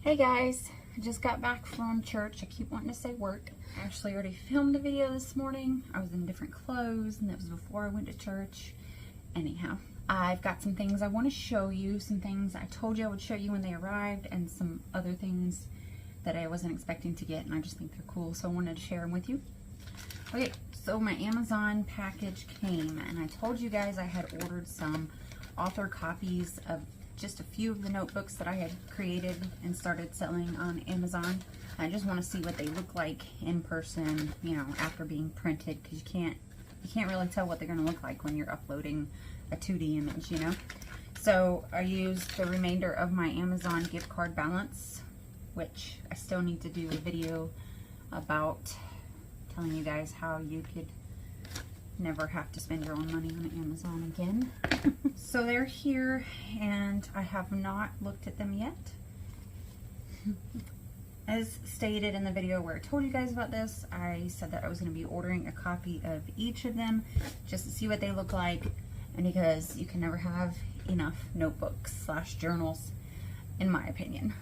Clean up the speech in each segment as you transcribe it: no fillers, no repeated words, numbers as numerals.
Hey guys, I just got back from church. I keep wanting to say work. I actually already filmed a video this morning. I was in different clothes and that was before I went to church. Anyhow, I've got some things I want to show you, some things I told you I would show you when they arrived, and some other things that I wasn't expecting to get and I just think they're cool, so I wanted to share them with you. Okay, so my Amazon package came and I told you guys I had ordered some author copies of just a few of the notebooks that I had created and started selling on Amazon. I just want to see what they look like in person, you know, after being printed, because you can't really tell what they're going to look like when you're uploading a 2D image, you know. So I used the remainder of my Amazon gift card balance, which I still need to do a video about telling you guys how you could never have to spend your own money on Amazon again. So they're here and I have not looked at them yet. As stated in the video where I told you guys about this, I said that I was going to be ordering a copy of each of them just to see what they look like, and because you can never have enough notebooks / journals, in my opinion.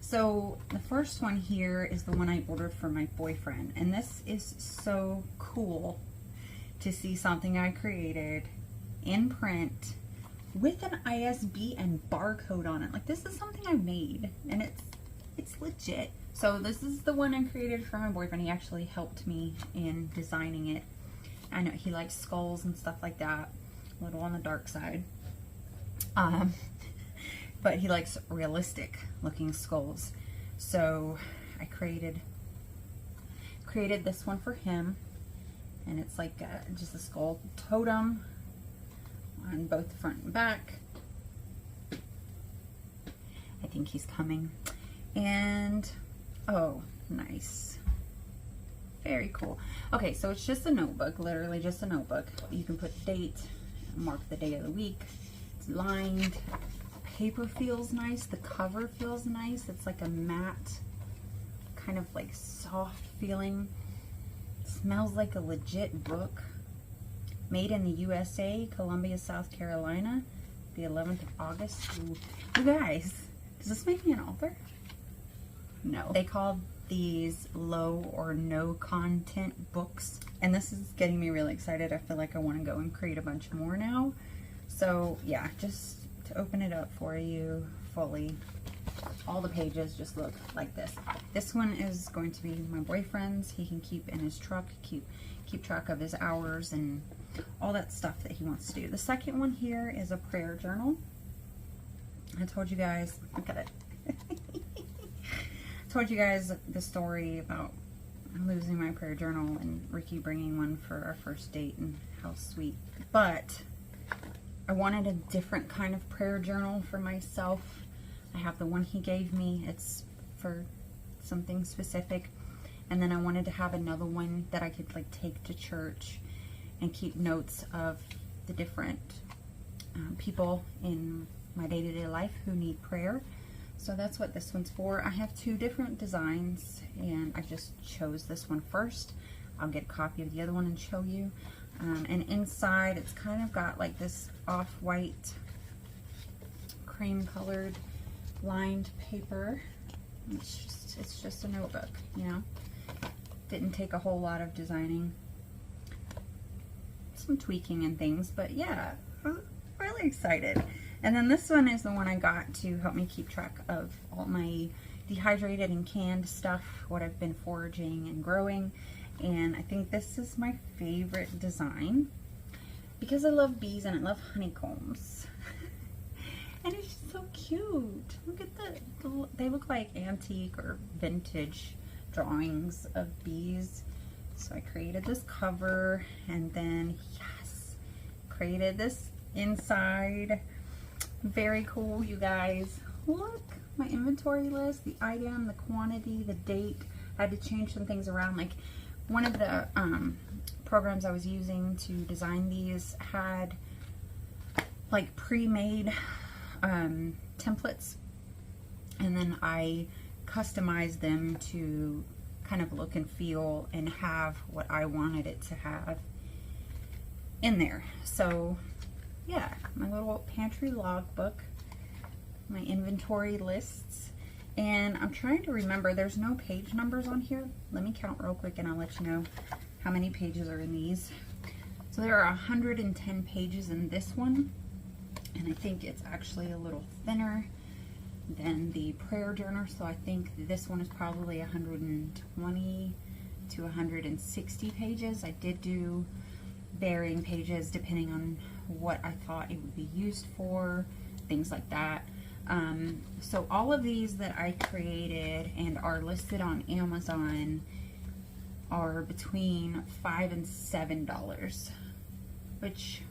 So the first one here is the one I ordered for my boyfriend, and this is so cool to see something I created in print with an ISBN barcode on it. Like, this is something I made and it's legit. So this is the one I created for my boyfriend. He actually helped me in designing it. I know he likes skulls and stuff like that, a little on the dark side. But he likes realistic looking skulls. So I created this one for him, and it's like just a skull totem on both the front and back. I think he's coming. And oh, nice. Very cool. Okay, so it's just a notebook, literally just a notebook. You can put date, mark the day of the week. It's lined. Paper feels nice. The cover feels nice. It's like a matte, kind of like soft feeling. It smells like a legit book. Made in the USA, Columbia, South Carolina, the 11th of August. Ooh. You guys, does this make me an author? No. They call these low or no content books, and this is getting me really excited. I feel like I want to go and create a bunch more now. So yeah, just to open it up for you fully, all the pages just look like this. This one is going to be my boyfriend's. He can keep in his truck, keep track of his hours and all that stuff that he wants to do. The second one here is a prayer journal. I told you guys, look at it. I told you guys the story about losing my prayer journal and Ricky bringing one for our first date, and how sweet. But I wanted a different kind of prayer journal for myself. I have the one he gave me. It's for something specific. And then I wanted to have another one that I could like take to church and keep notes of the different people in my day-to-day life who need prayer. So that's what this one's for. I have two different designs and I just chose this one first. I'll get a copy of the other one and show you. And inside it's kind of got like this off-white cream colored lined paper. It's just a notebook, you know. Didn't take a whole lot of designing, some tweaking and things, but yeah, I'm really excited. And then this one is the one I got to help me keep track of all my dehydrated and canned stuff, what I've been foraging and growing. And I think this is my favorite design because I love bees and I love honeycombs. And it's just so cute. Look at they look like antique or vintage drawings of bees. So I created this cover, and then yes, created this inside. Very cool, you guys. Look, my inventory list, the item, the quantity, the date. I had to change some things around. Like, one of the programs I was using to design these had like pre-made templates, and then I customized them to kind of look and feel and have what I wanted it to have in there. So yeah, my little pantry logbook, my inventory lists. And I'm trying to remember, there's no page numbers on here. Let me count real quick and I'll let you know how many pages are in these. So there are 110 pages in this one, and I think it's actually a little thinner than the prayer journal, so I think this one is probably 120 to 160 pages. I did do varying pages depending on what I thought it would be used for, things like that. So all of these that I created and are listed on Amazon are between $5 and $7, which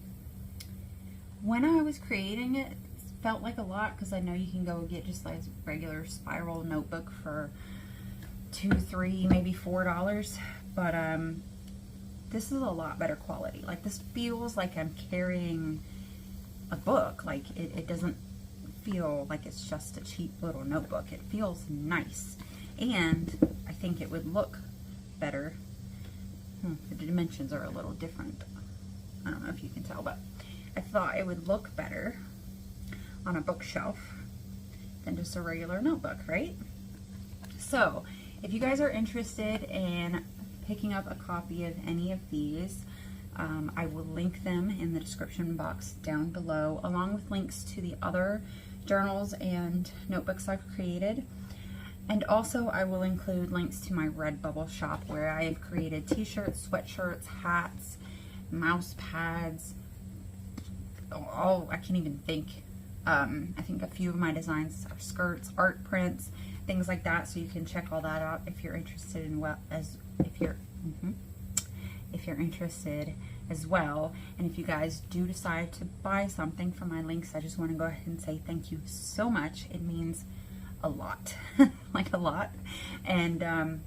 when I was creating it felt like a lot, because I know you can go get just like a regular spiral notebook for $2, $3, maybe $4, but this is a lot better quality. Like, this feels like I'm carrying a book. Like, it doesn't feel like it's just a cheap little notebook. It feels nice, and I think it would look better. The dimensions are a little different. I don't know if you can tell, but I thought it would look better on a bookshelf than just a regular notebook, right? So if you guys are interested in picking up a copy of any of these, I will link them in the description box down below, along with links to the other journals and notebooks I've created. And also I will include links to my Redbubble shop, where I have created t-shirts, sweatshirts, hats, mouse pads, all I can't even think. I think a few of my designs are skirts, art prints, things like that. So you can check all that out if you're interested in if you're interested as well. And if you guys do decide to buy something from my links, I just want to go ahead and say thank you so much. It means a lot, like a lot. And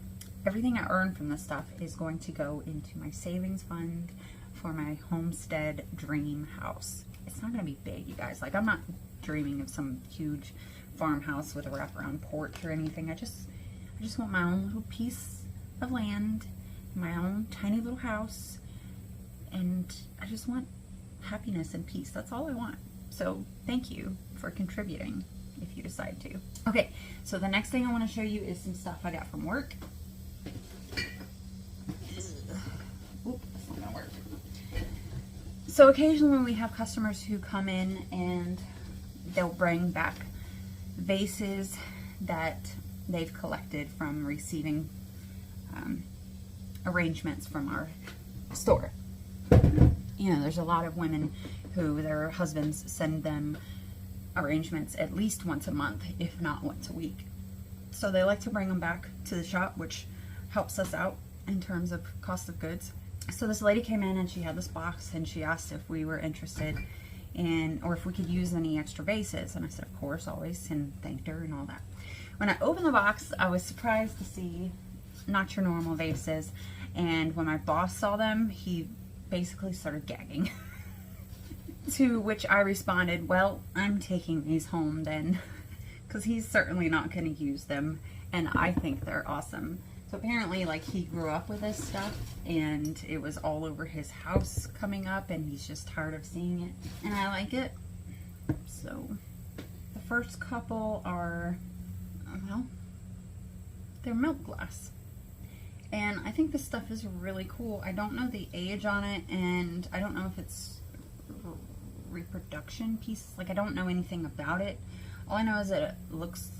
everything I earn from this stuff is going to go into my savings fund for my homestead dream house. It's not going to be big, you guys. Like, I'm not dreaming of some huge farmhouse with a wraparound porch or anything. I just want my own little piece of land, my own tiny little house, and I just want happiness and peace. That's all I want. So thank you for contributing if you decide to. Okay, so the next thing I want to show you is some stuff I got from work. Oop, that's not gonna work. So occasionally we have customers who come in and they'll bring back vases that they've collected from receiving arrangements from our store. You know, there's a lot of women who their husbands send them arrangements at least once a month, if not once a week. So they like to bring them back to the shop, which helps us out in terms of cost of goods. So this lady came in and she had this box, and she asked if we were interested in, or if we could use any extra vases. And I said, of course, always, and thanked her and all that. When I opened the box, I was surprised to see not your normal vases. And when my boss saw them, he basically started gagging. To which I responded, well, I'm taking these home then, because he's certainly not going to use them, and I think they're awesome. So apparently, like, he grew up with this stuff, and it was all over his house coming up, and he's just tired of seeing it, and I like it. So the first couple are, well, they're milk glass, and I think this stuff is really cool. I don't know the age on it, and I don't know if it's reproduction pieces. Like, I don't know anything about it. All I know is that it looks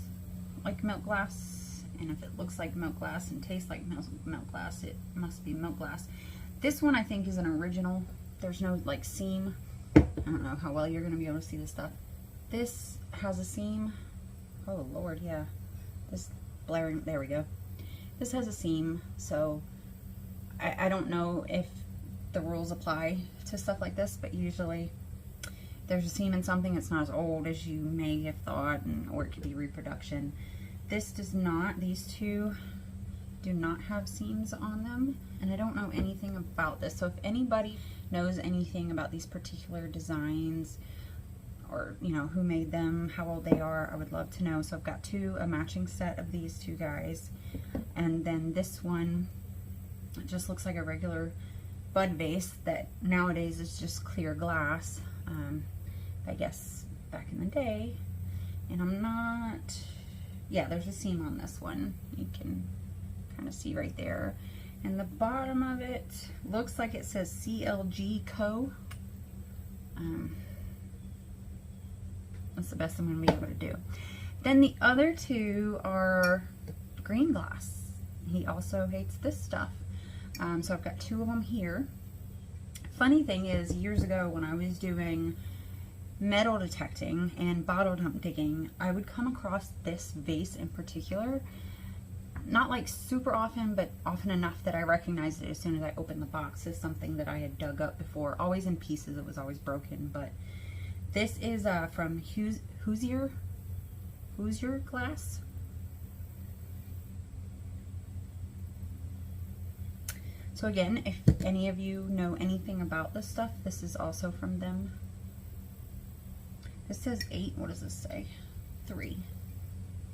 like milk glass, and if it looks like milk glass and tastes like milk glass, it must be milk glass. This one I think is an original. There's no like seam. I don't know how well you're going to be able to see this stuff. This has a seam. Oh Lord, yeah. This blaring, there we go. This has a seam, so I don't know if the rules apply to stuff like this, but usually there's a seam in something, it's not as old as you may have thought, or it could be reproduction. This does not. These two do not have seams on them, and I don't know anything about this. So if anybody knows anything about these particular designs, or you know who made them, how old they are, I would love to know. So I've got a matching set of these two guys, and then this one, it just looks like a regular bud vase that nowadays is just clear glass. I guess back in the day, and I'm not, yeah, there's a seam on this one. You can kind of see right there. And the bottom of it looks like it says CLG Co. That's the best I'm going to be able to do. Then the other two are green glass. He also hates this stuff. So I've got two of them here. Funny thing is, years ago when I was doing metal detecting and bottle dump digging, I would come across this vase in particular. Not like super often, but often enough that I recognized it as soon as I opened the box as something that I had dug up before. Always in pieces, it was always broken, but this is from Hoosier Glass. So again, if any of you know anything about this stuff, this is also from them. This says 8, what does this say? 3.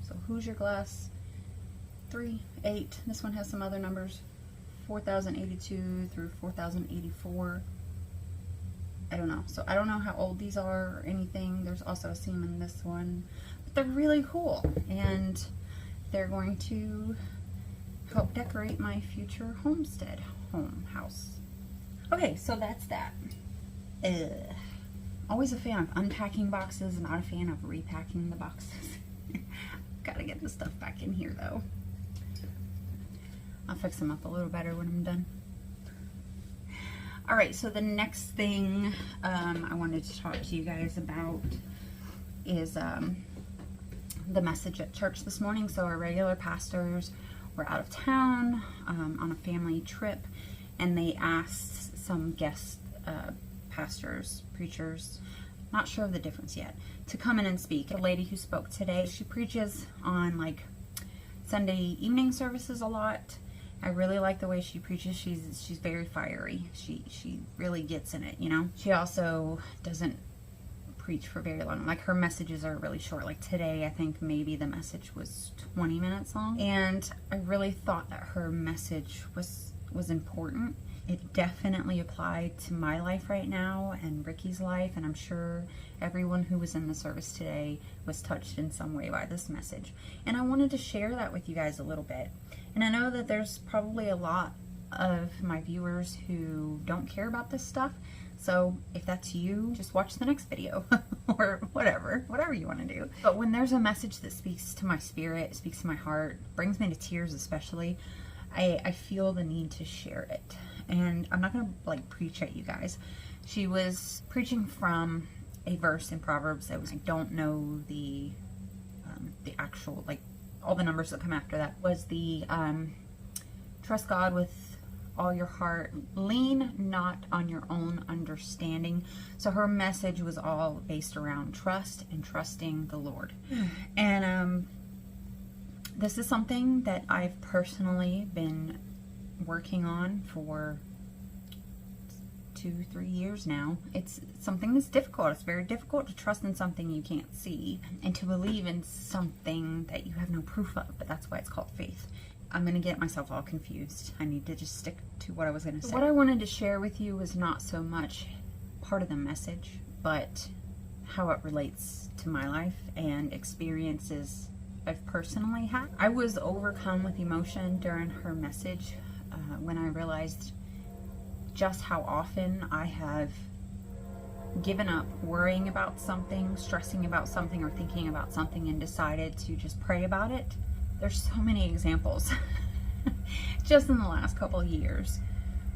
So Hoosier Glass, 3, 8. This one has some other numbers, 4082 through 4084. I don't know. So I don't know how old these are or anything. There's also a seam in this one. But they're really cool. And they're going to help decorate my future homestead house. Okay, so that's that. Always a fan of unpacking boxes, not a fan of repacking the boxes. Gotta get this stuff back in here though. I'll fix them up a little better when I'm done. Alright, so the next thing I wanted to talk to you guys about is the message at church this morning. So our regular pastors were out of town on a family trip, and they asked some guest pastors, preachers, not sure of the difference yet, to come in and speak. The lady who spoke today, she preaches on like Sunday evening services a lot. I really like the way she preaches. She's very fiery. She really gets in it, you know. She also doesn't preach for very long. Like her messages are really short. Like today, I think maybe the message was 20 minutes long, and I really thought that her message was important. It definitely applied to my life right now and Ricky's life, and I'm sure everyone who was in the service today was touched in some way by this message. And I wanted to share that with you guys a little bit. And I know that there's probably a lot of my viewers who don't care about this stuff, so if that's you, just watch the next video or whatever you want to do. But when there's a message that speaks to my spirit, speaks to my heart, brings me to tears especially, I feel the need to share it. And I'm not going to like preach at you guys. She was preaching from a verse in Proverbs that was, I don't know the actual, like all the numbers that come after that, was the trust God with all your heart, lean not on your own understanding. So her message was all based around trust and trusting the Lord. And this is something that I've personally been working on for 2-3 years now. It's something that's difficult. It's very difficult to trust in something you can't see and to believe in something that you have no proof of, but that's why it's called faith. I'm going to get myself all confused. I need to just stick to what I was going to say. What I wanted to share with you was not so much part of the message, but how it relates to my life and experiences I've personally had. I was overcome with emotion during her message when I realized just how often I have given up worrying about something, stressing about something, or thinking about something and decided to just pray about it. There's so many examples just in the last couple of years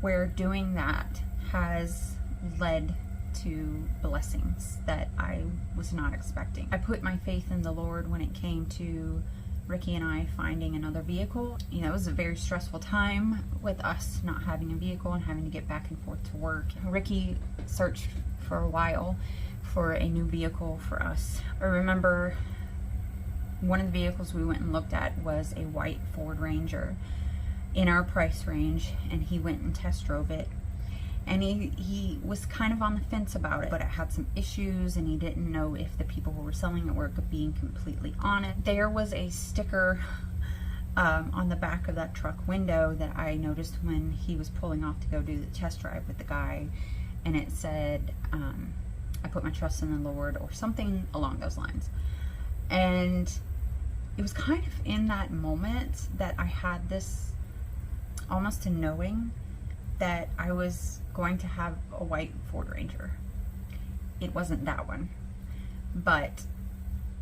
where doing that has led to blessings that I was not expecting. I put my faith in the Lord when it came to Ricky and I finding another vehicle. You know, it was a very stressful time with us not having a vehicle and having to get back and forth to work. Ricky searched for a while for a new vehicle for us. I remember one of the vehicles we went and looked at was a white Ford Ranger in our price range, and he went and test drove it. And he was kind of on the fence about it, but it had some issues, and he didn't know if the people who were selling it were being completely honest. There was a sticker on the back of that truck window that I noticed when he was pulling off to go do the test drive with the guy, and it said, I put my trust in the Lord, or something along those lines. And it was kind of in that moment that I had this almost a knowing that I was going to have a white Ford Ranger. It wasn't that one, but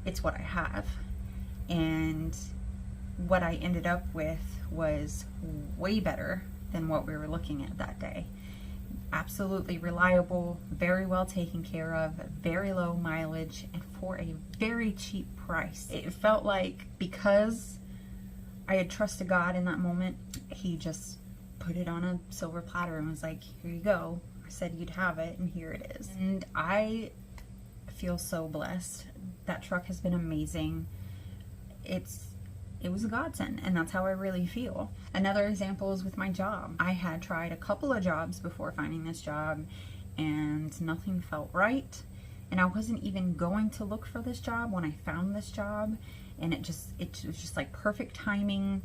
it's what I have. And what I ended up with was way better than what we were looking at that day. Absolutely reliable, very well taken care of, very low mileage, and for a very cheap price. It felt like because I had trusted God in that moment, He just put it on a silver platter and was like, here you go. I said you'd have it, and here it is. And I feel so blessed. That truck has been amazing. It was a godsend, and that's how I really feel. Another example is with my job. I had tried a couple of jobs before finding this job, and nothing felt right. And I wasn't even going to look for this job when I found this job, and it was just like perfect timing.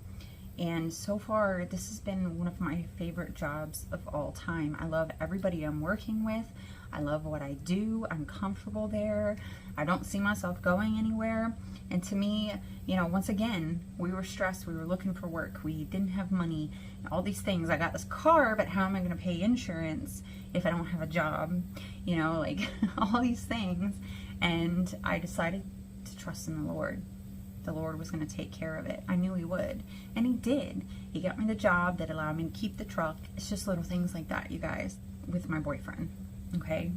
And so far, this has been one of my favorite jobs of all time. I love everybody I'm working with. I love what I do. I'm comfortable there. I don't see myself going anywhere. And to me, you know, once again, we were stressed. We were looking for work. We didn't have money. All these things. I got this car, but how am I going to pay insurance if I don't have a job? You know, like all these things. And I decided to trust in the Lord. The Lord was going to take care of it. I knew He would. And He did. He got me the job that allowed me to keep the truck. It's just little things like that, you guys, with my boyfriend. Okay?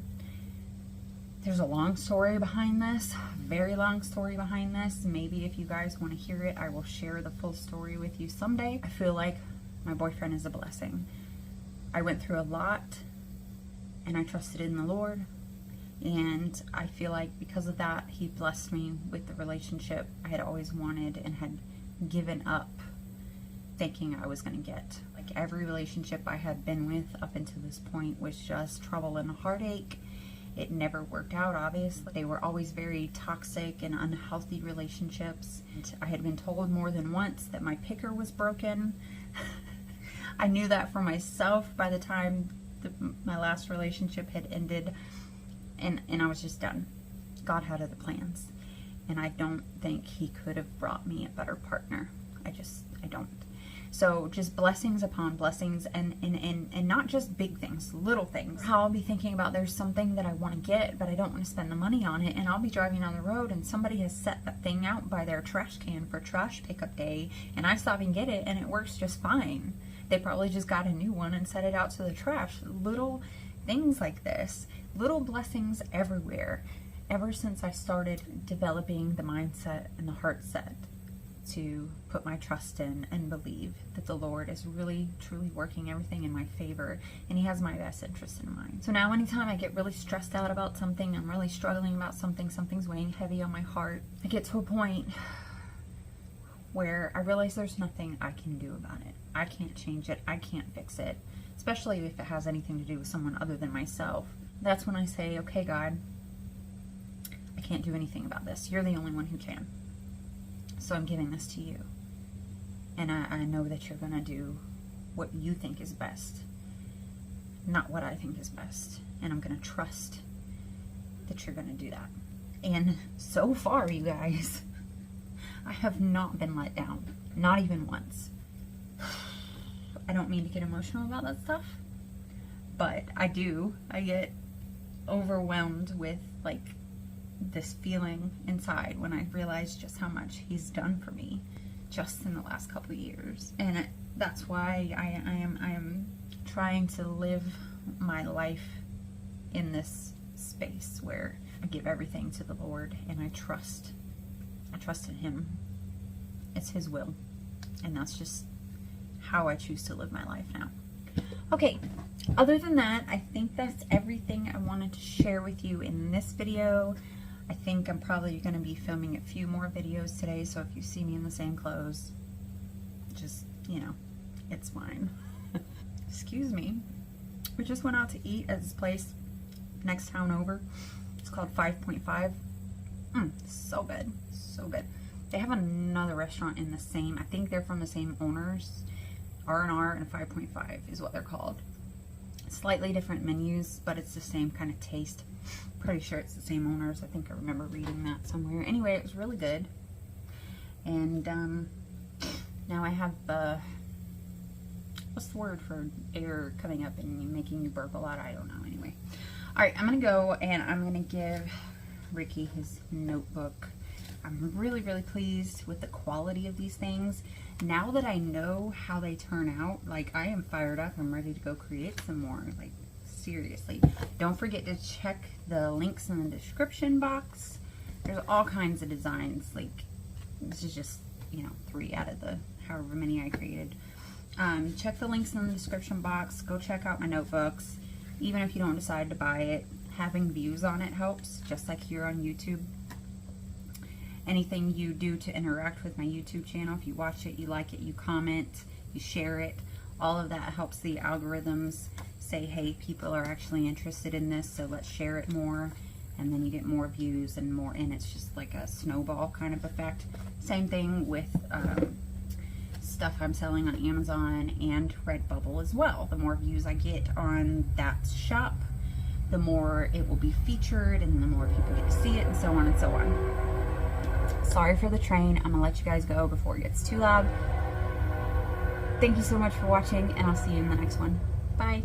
There's a long story behind this. Very long story behind this. Maybe if you guys want to hear it, I will share the full story with you someday. I feel like my boyfriend is a blessing. I went through a lot, and I trusted in the Lord. And I feel like because of that, He blessed me with the relationship I had always wanted and had given up thinking I was going to get. Like every relationship I had been with up until this point was just trouble and heartache. It never worked out, obviously. They were always very toxic and unhealthy relationships. And I had been told more than once that my picker was broken. I knew that for myself by the time my last relationship had ended. And I was just done. God had other plans. And I don't think He could have brought me a better partner. I don't. So just blessings upon blessings, and not just big things, little things. How I'll be thinking about there's something that I want to get, but I don't want to spend the money on it. And I'll be driving down the road and somebody has set that thing out by their trash can for trash pickup day. And I stop and get it and it works just fine. They probably just got a new one and set it out to the trash. Little things like this. Little blessings everywhere. Ever since I started developing the mindset and the heart set to put my trust in and believe that the Lord is really, truly working everything in my favor, and He has my best interest in mind. So now anytime I get really stressed out about something, I'm really struggling about something, something's weighing heavy on my heart, I get to a point where I realize there's nothing I can do about it. I can't change it. I can't fix it, especially if it has anything to do with someone other than myself. That's when I say, okay, God, I can't do anything about this. You're the only one who can. So I'm giving this to you. And I know that you're going to do what you think is best, not what I think is best. And I'm going to trust that you're going to do that. And so far, you guys, I have not been let down. Not even once. I don't mean to get emotional about that stuff, but I do. I get overwhelmed with like this feeling inside when I realize just how much He's done for me just in the last couple of years. And that's why I am trying to live my life in this space where I give everything to the Lord and I trust in Him. It's His will, and that's just how I choose to live my life now. Okay, other than that, I think that's everything I wanted to share with you in this video. I think I'm probably going to be filming a few more videos today, so if you see me in the same clothes, just, you know, it's fine. Excuse me. We just went out to eat at this place next town over. It's called 5.5. So good. So good. They have another restaurant in the same, I think they're from the same owners. R&R and 5.5 is what they're called. Slightly different menus, but it's the same kind of taste. Pretty sure it's the same owners. I think I remember reading that somewhere. Anyway, it was really good. And now I have what's the word for air coming up and making you burp a lot? I don't know. Anyway, all right, I'm gonna go and I'm gonna give Ricky his notebook. I'm really, really pleased with the quality of these things. Now that I know how they turn out, like, I am fired up. I'm ready to go create some more. Like, seriously. Don't forget to check the links in the description box. There's all kinds of designs. Like, this is just, you know, 3 out of the however many I created. Check the links in the description box. Go check out my notebooks. Even if you don't decide to buy it, having views on it helps, just like here on YouTube. Anything you do to interact with my YouTube channel, if you watch it, you like it, you comment, you share it, all of that helps the algorithms say, hey, people are actually interested in this, so let's share it more, and then you get more views and more, and it's just like a snowball kind of effect. Same thing with stuff I'm selling on Amazon and Redbubble as well. The more views I get on that shop, the more it will be featured, and the more people get to see it, and so on and so on. Sorry for the train. I'm gonna let you guys go before it gets too loud. Thank you so much for watching, and I'll see you in the next one. Bye.